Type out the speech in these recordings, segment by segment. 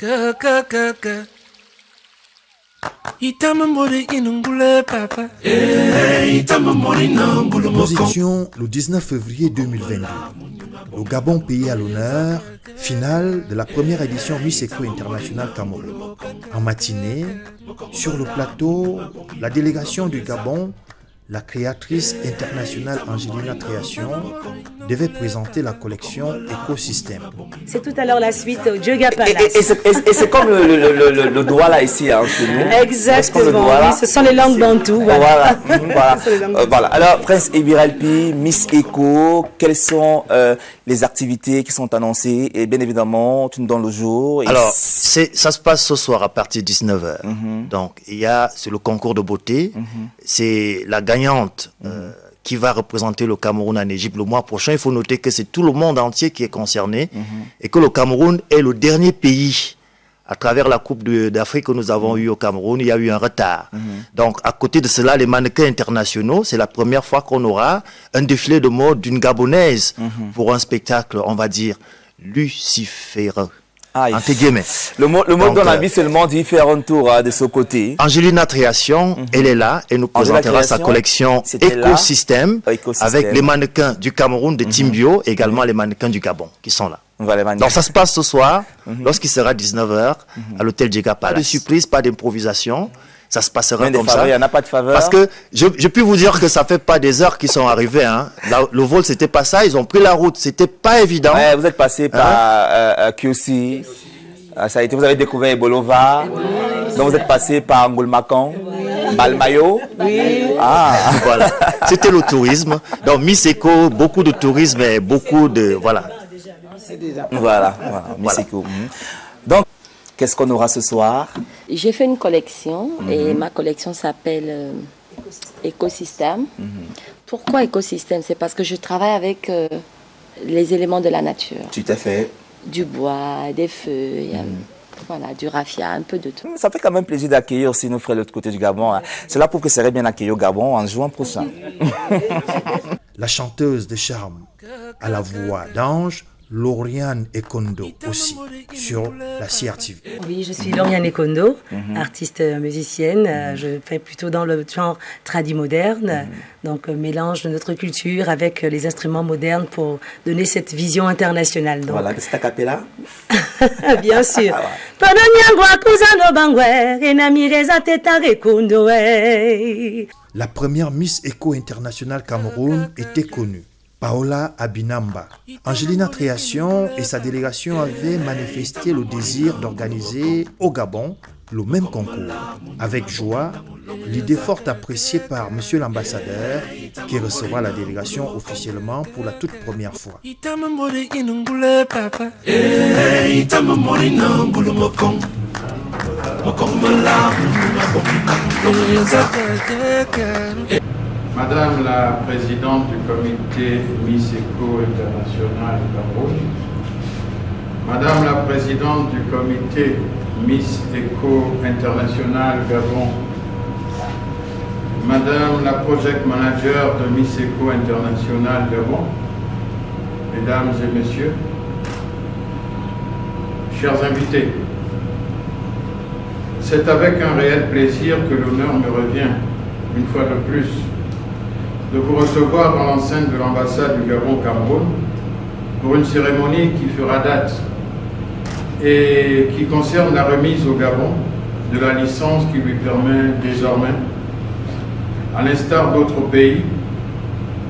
Nous étions le 19 février 2022. Le Gabon pays à l'honneur, finale de la première édition Miss Eco International Cameroun. En matinée, sur le plateau, la délégation du Gabon, la créatrice internationale Angelina Création, devait présenter la collection Écosystème. C'est tout à l'heure la suite au Dioga Palace. Et c'est comme le doigt là ici, hein, chez nous. Exactement, oui, ce sont les langues bantoues. Voilà. Voilà. Alors, Prince Ebiralpi, Miss Eco, quelles sont les activités qui sont annoncées? Et bien évidemment, tu nous donnes le jour. Alors, ça se passe ce soir à partir de 19h. Donc, c'est le concours de beauté. C'est la gagnante qui va représenter le Cameroun en Égypte le mois prochain. Il faut noter que c'est tout le monde entier qui est concerné et que le Cameroun est le dernier pays. À travers la Coupe d'Afrique que nous avons eue au Cameroun, il y a eu un retard. Donc, à côté de cela, les mannequins internationaux, c'est la première fois qu'on aura un défilé de mode d'une Gabonaise pour un spectacle, on va dire, luciféreux. Entre guillemets. Le mot dans la vie seulement dit faire un tour de ce côté. Angelina Création, elle est là et nous présentera sa collection Écosystème avec les mannequins du Cameroun, de Timbio, et également les mannequins du Gabon qui sont là. Donc ça se passe ce soir, lorsqu'il sera 19h, à l'hôtel Dioga Palace. Pas de surprise, pas d'improvisation. Ça se passera comme ça. Il n'y en a pas de faveur. Parce que je peux vous dire que ça fait pas des heures qu'ils sont arrivés. Le vol, c'était pas ça. Ils ont pris la route. C'était pas évident. Ouais, vous êtes passé par QC. Ça a été, vous avez découvert Bolova. Donc vous êtes passé par Ngulmakan, Balmayo. Oui. Voilà. C'était le tourisme. Donc Miss Eco, beaucoup de tourisme et beaucoup de voilà. Voilà. Miss Eco. Donc qu'est-ce qu'on aura ce soir? J'ai fait une collection et ma collection s'appelle Écosystème. Pourquoi Écosystème? C'est parce que je travaille avec les éléments de la nature. Tout à fait. Du bois, des feuilles, voilà, du raffia, un peu de tout. Ça fait quand même plaisir d'accueillir aussi nos frères de l'autre côté du Gabon. Cela prouve que ça serait bien accueilli au Gabon en juin prochain. La chanteuse de charme à la voix d'ange, Lauriane Ekondo aussi, sur la CRTV. Oui, je suis Lauriane Ekondo, artiste musicienne. Je fais plutôt dans le genre tradi-moderne, donc mélange de notre culture avec les instruments modernes pour donner cette vision internationale. Donc. Voilà, c'est ta capella. Bien sûr. La première Miss Eco International Cameroun était connue. Paola Abinamba. Angelina Création et sa délégation avaient manifesté le désir d'organiser au Gabon le même concours. Avec joie, l'idée forte appréciée par Monsieur l'ambassadeur qui recevra la délégation officiellement pour la toute première fois. Madame la présidente du comité Miss Eco International Cameroun, Madame la présidente du comité Miss Eco International Gabon, Madame la project manager de Miss Eco International Gabon, Mesdames et Messieurs, chers invités, c'est avec un réel plaisir que l'honneur me revient, une fois de plus, de vous recevoir dans l'enceinte de l'ambassade du Gabon au Cameroun pour une cérémonie qui fera date et qui concerne la remise au Gabon de la licence qui lui permet désormais, à l'instar d'autres pays,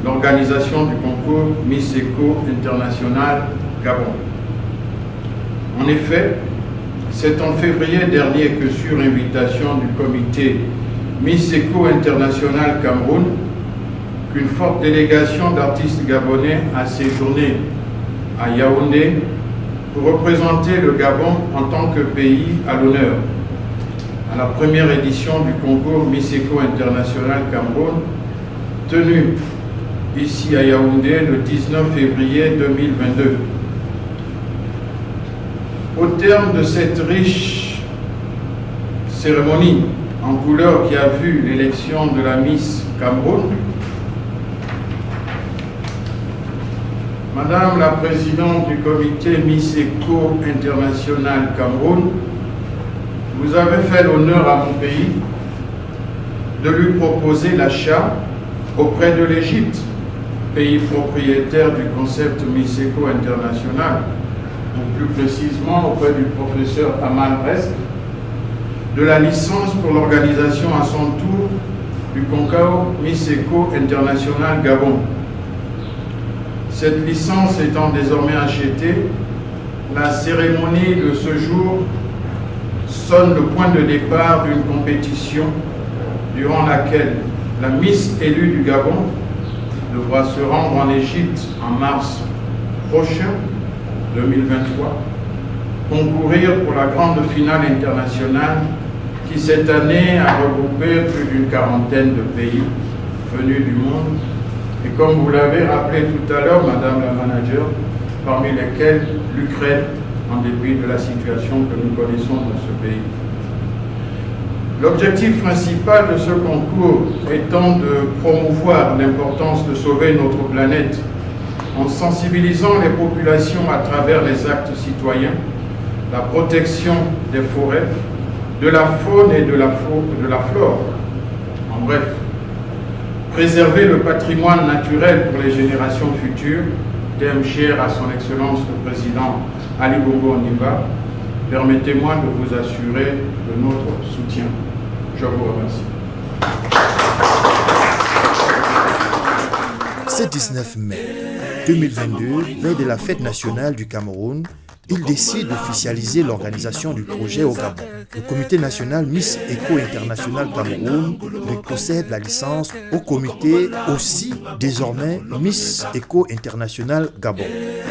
l'organisation du concours Miss Eco International Gabon. En effet, c'est en février dernier que, sur invitation du comité Miss Eco International Cameroun, qu'une forte délégation d'artistes gabonais a séjourné à Yaoundé pour représenter le Gabon en tant que pays à l'honneur à la première édition du concours Miss Eco International Cameroun, tenue ici à Yaoundé le 19 février 2022. Au terme de cette riche cérémonie en couleur qui a vu l'élection de la Miss Cameroun, Madame la présidente du comité Miss Eco International Cameroun, vous avez fait l'honneur à mon pays de lui proposer l'achat auprès de l'Égypte, pays propriétaire du concept Miss Eco International, ou plus précisément auprès du professeur Amal Brest, de la licence pour l'organisation à son tour du concours Miss Eco International Gabon. Cette licence étant désormais achetée, la cérémonie de ce jour sonne le point de départ d'une compétition durant laquelle la Miss élue du Gabon devra se rendre en Égypte en mars prochain, 2023, concourir pour la grande finale internationale qui cette année a regroupé plus d'une quarantaine de pays venus du monde. Et comme vous l'avez rappelé tout à l'heure, Madame la Manager, parmi lesquels l'Ukraine, en dépit de la situation que nous connaissons dans ce pays. L'objectif principal de ce concours étant de promouvoir l'importance de sauver notre planète en sensibilisant les populations à travers les actes citoyens, la protection des forêts, de la faune et de la flore. En bref, préserver le patrimoine naturel pour les générations futures, thème cher à son Excellence le Président Ali Bongo Ondimba, permettez-moi de vous assurer de notre soutien. Je vous remercie. Ce 19 mai 2022, veille de la fête nationale du Cameroun, il décide d'officialiser l'organisation du projet au Gabon. Le comité national Miss Eco International Cameroun lui possède la licence au comité aussi désormais Miss Eco International Gabon.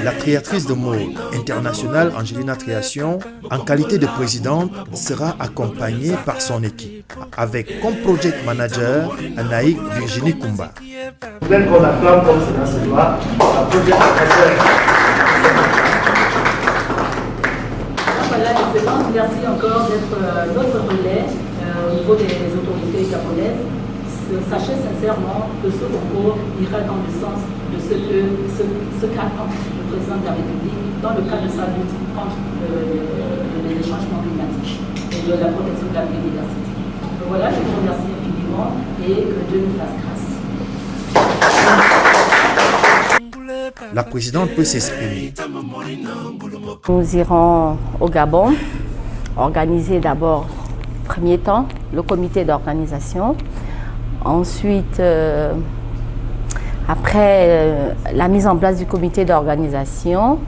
La créatrice de mode internationale Angelina Création, en qualité de présidente, sera accompagnée par son équipe, avec comme project manager Anaïk Virginie Kumba. Belle qu'on acclame comme cela se doit, la project manager. Voilà, Excellence, merci encore d'être notre relais au niveau des autorités japonaises. Sachez sincèrement que ce concours ira dans le sens de ce qu'attend le président de la République dans le cadre de sa lutte contre les changements climatiques et de la protection de la biodiversité. Donc voilà, je vous remercie infiniment et que Dieu nous fasse grâce. La présidente peut s'exprimer. Nous irons au Gabon, organiser d'abord, premier temps, le comité d'organisation. Ensuite, après la mise en place du comité d'organisation,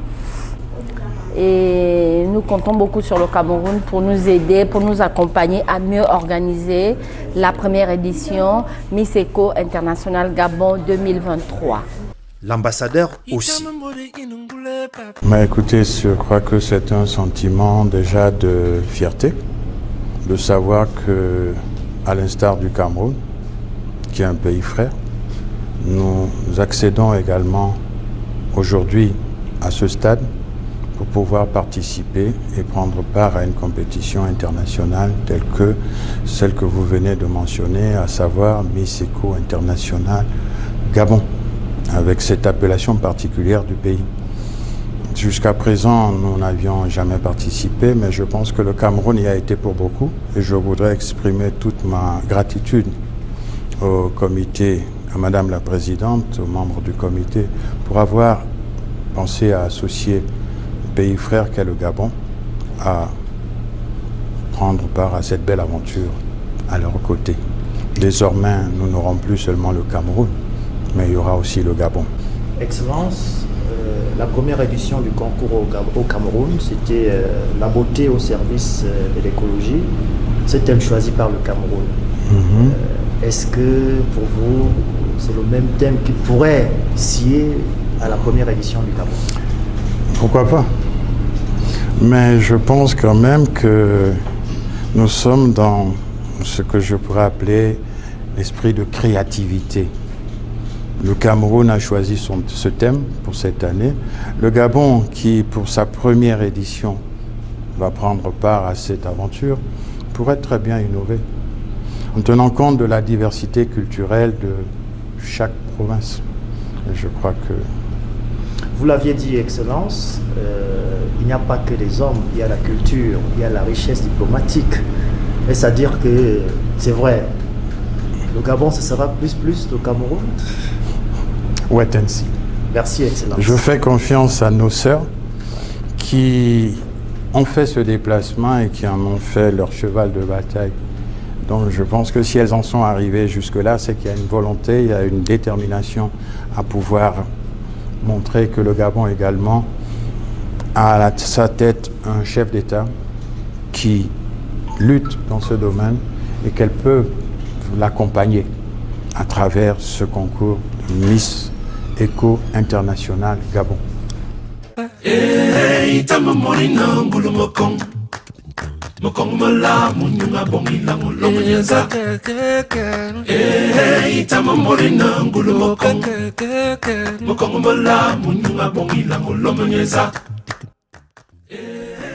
et nous comptons beaucoup sur le Cameroun pour nous aider, pour nous accompagner à mieux organiser la première édition Miss Eco International Gabon 2023. L'ambassadeur aussi. Écoutez, je crois que c'est un sentiment déjà de fierté, de savoir que, à l'instar du Cameroun, qui est un pays frère, nous accédons également aujourd'hui à ce stade pour pouvoir participer et prendre part à une compétition internationale telle que celle que vous venez de mentionner, à savoir Miss Eco International Gabon, avec cette appellation particulière du pays. Jusqu'à présent, nous n'avions jamais participé, mais je pense que le Cameroun y a été pour beaucoup et je voudrais exprimer toute ma gratitude au comité, à Madame la Présidente, aux membres du comité, pour avoir pensé à associer le pays frère qu'est le Gabon à prendre part à cette belle aventure à leur côté. Désormais, nous n'aurons plus seulement le Cameroun, mais il y aura aussi le Gabon. Excellence, la première édition du concours au Cameroun, c'était la beauté au service de l'écologie. C'est thème choisi par le Cameroun. Est-ce que pour vous, c'est le même thème qui pourrait scier à la première édition du Cameroun? Pourquoi pas? Mais je pense quand même que nous sommes dans ce que je pourrais appeler l'esprit de créativité. Le Cameroun a choisi ce thème pour cette année. Le Gabon, qui pour sa première édition va prendre part à cette aventure, pourrait très bien innover, en tenant compte de la diversité culturelle de chaque province. Et je crois que Vous l'aviez dit, Excellence, il n'y a pas que les hommes, il y a la culture, il y a la richesse diplomatique. Et c'est-à-dire que c'est vrai, le Gabon, ce sera plus le Cameroun. Wait and see. Merci, Excellence. Je fais confiance à nos sœurs qui ont fait ce déplacement et qui en ont fait leur cheval de bataille. Donc je pense que si elles en sont arrivées jusque-là, c'est qu'il y a une volonté, il y a une détermination à pouvoir montrer que le Gabon également a à sa tête un chef d'État qui lutte dans ce domaine et qu'elle peut l'accompagner à travers ce concours de Miss Eco International Gabon.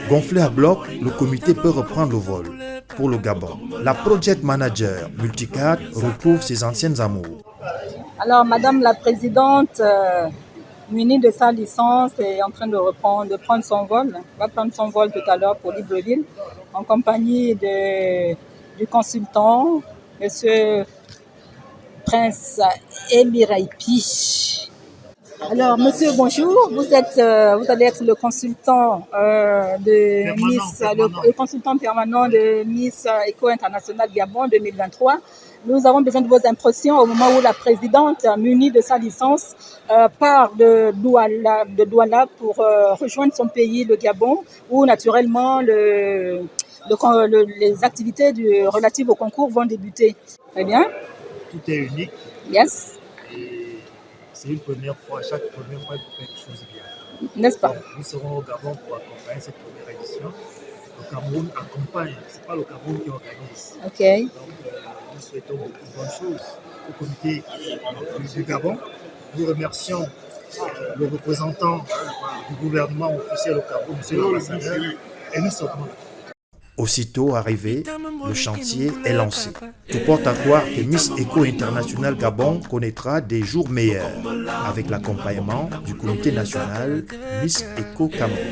Gonflé à bloc, le comité peut reprendre le vol. Pour le Gabon, la project manager Multicad retrouve ses anciennes amours. Alors, Madame la Présidente, munie de sa licence, est en train de prendre son vol. Va prendre son vol tout à l'heure pour Libreville, en compagnie du consultant, Monsieur Prince Ebiraipi. Alors, monsieur, bonjour. Vous allez être le consultant le consultant permanent de Miss Eco International Gabon 2023. Nous avons besoin de vos impressions au moment où la présidente, munie de sa licence, part de Douala pour rejoindre son pays, le Gabon, où naturellement les activités relatives au concours vont débuter. Très bien. Tout est unique. Yes. C'est une première fois, chaque première fois, il faut faire les choses bien. N'est-ce pas? Donc, nous serons au Gabon pour accompagner cette première édition. Le Cameroun accompagne, ce n'est pas le Cameroun qui organise. Ok. Donc, nous souhaitons beaucoup de bonnes choses au comité du Gabon. Nous remercions le représentant du gouvernement officiel au Cameroun, M. l'ambassadeur, et nous sommes là. Aussitôt arrivé, le chantier est lancé. Tout porte à croire que Miss Eco International Gabon connaîtra des jours meilleurs avec l'accompagnement du comité national Miss Eco Cameroun.